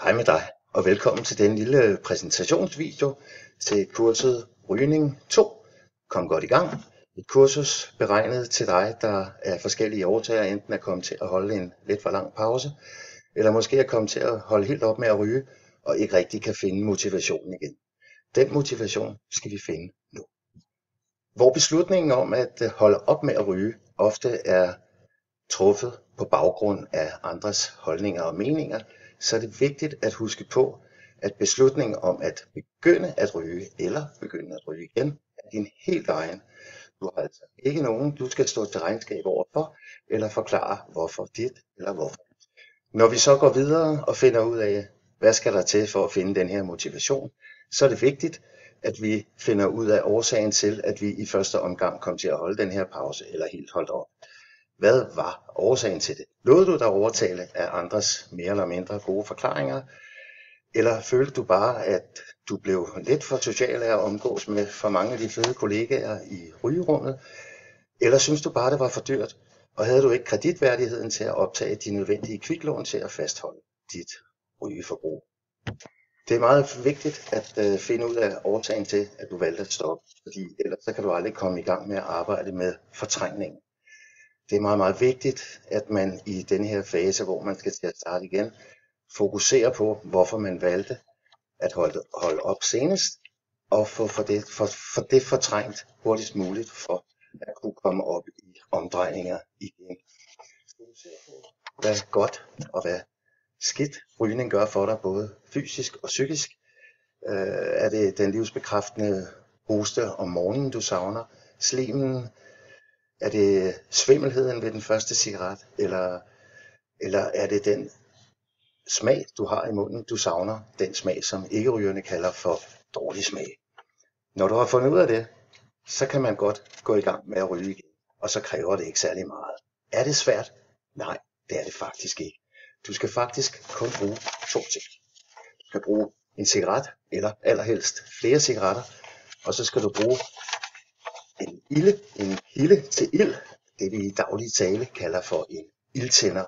Hej med dig, og velkommen til den lille præsentationsvideo til kurset Rygning 2. Kom godt i gang. Et kursus beregnet til dig, der er forskellige årsager, enten er kommet til at holde en lidt for lang pause, eller måske er kommet til at holde helt op med at ryge, og ikke rigtig kan finde motivationen igen. Den motivation skal vi finde nu. Hvor beslutningen om at holde op med at ryge ofte er truffet på baggrund af andres holdninger og meninger, så er det vigtigt at huske på, at beslutningen om at begynde at ryge eller begynde at ryge igen er din helt egen. Du har altså ikke nogen, du skal stå til regnskab overfor eller forklare hvorfor dit eller hvorfor. Når vi så går videre og finder ud af, hvad skal der til for at finde den her motivation, så er det vigtigt, at vi finder ud af årsagen til, at vi i første omgang kom til at holde den her pause eller helt holdt op. Hvad var årsagen til det? Lod du dig overtale af andres mere eller mindre gode forklaringer? Eller følte du bare, at du blev lidt for social af at omgås med for mange af de fede kollegaer i rygerummet? Eller synes du bare, det var for dyrt? Og havde du ikke kreditværdigheden til at optage de nødvendige kviklån til at fastholde dit rygeforbrug? Det er meget vigtigt at finde ud af årsagen til, at du valgte at stoppe, fordi ellers så kan du aldrig komme i gang med at arbejde med fortrængning. Det er meget, meget vigtigt, at man i den her fase, hvor man skal til at starte igen, fokuserer på, hvorfor man valgte at holde op senest, og få det fortrængt hurtigst muligt, for at kunne komme op i omdrejninger igen. Fokuser på, hvad godt og hvad skidt rygning gør for dig, både fysisk og psykisk. Er det den livsbekræftende hoste om morgenen, du savner? Slimen? Er det svimmelheden ved den første cigaret, eller er det den smag, du har i munden, du savner? Den smag, som ikke-rygerne kalder for dårlig smag. Når du har fundet ud af det, så kan man godt gå i gang med at ryge igen, og så kræver det ikke særlig meget. Er det svært? Nej, det er det faktisk ikke. Du skal faktisk kun bruge 2 ting. Du skal bruge en cigaret, eller allerhelst flere cigaretter, og så skal du bruge en kilde til ild, det vi i daglig tale kalder for en ildtænder.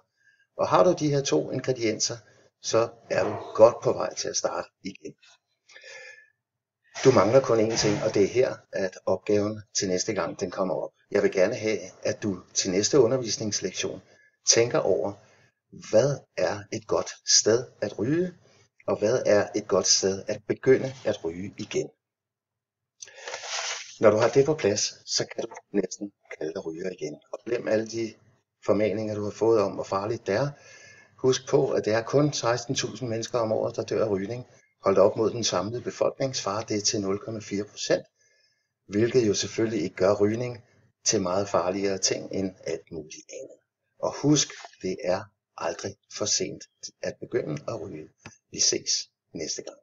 Og har du de her 2 ingredienser, så er du godt på vej til at starte igen. Du mangler kun én ting, og det er her, at opgaven til næste gang den kommer op. Jeg vil gerne have, at du til næste undervisningslektion tænker over, hvad er et godt sted at ryge, og hvad er et godt sted at begynde at ryge igen. Når du har det på plads, så kan du næsten kalde dig ryger igen. Og glem alle de formaninger, du har fået om, hvor farligt det er. Husk på, at det er kun 16.000 mennesker om året, der dør af rygning. Holdt op mod den samlede befolkning, svarer det til 0,4%, hvilket jo selvfølgelig ikke gør rygning til meget farligere ting end alt muligt andet. Og husk, det er aldrig for sent at begynde at ryge. Vi ses næste gang.